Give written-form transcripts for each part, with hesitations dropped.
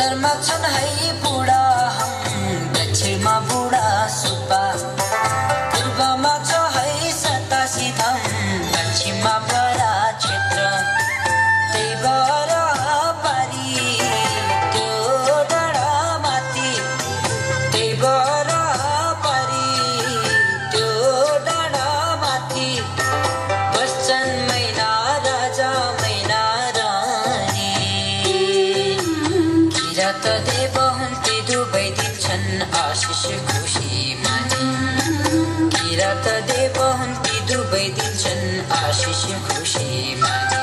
उत्तरमा छन् है बुढा दक्षिणमा बुढा सुब्बा पूर्वमा छ है सतासी धाम पश्चिममा बडा क्षेत्र त्यही भएर पारी त्यो डाँडा माथि त्यही भएर पारी त्यो डाँडा माथि बस्छन् मैना राजा मैना रानी किरात देव हुन् ती दुवै दिन्छन् आशिष खुसी मानी किरात देव हुन् ती दुवै दिन्छन् आशिष खुसी मानी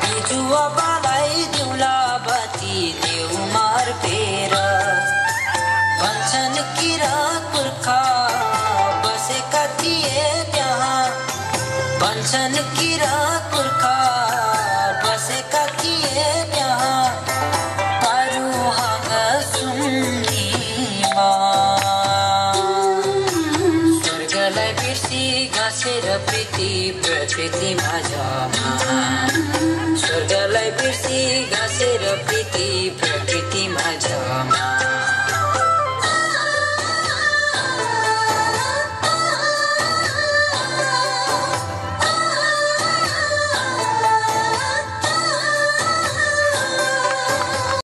बिजुवा बालाई दिउला बाती देउमार फेर भन्छन् किरा पुर्खा बसेका थिए त्यहाँ भन्छन् किरा पुर्खा बसेका थिए त्यहाँ पारुहाङ सुम्नीमा स्वर्गलाई बिर्सी घाँसेर प्रीति प्रकृति माझमा स्वर्गलाई बिर्सी घाँसेर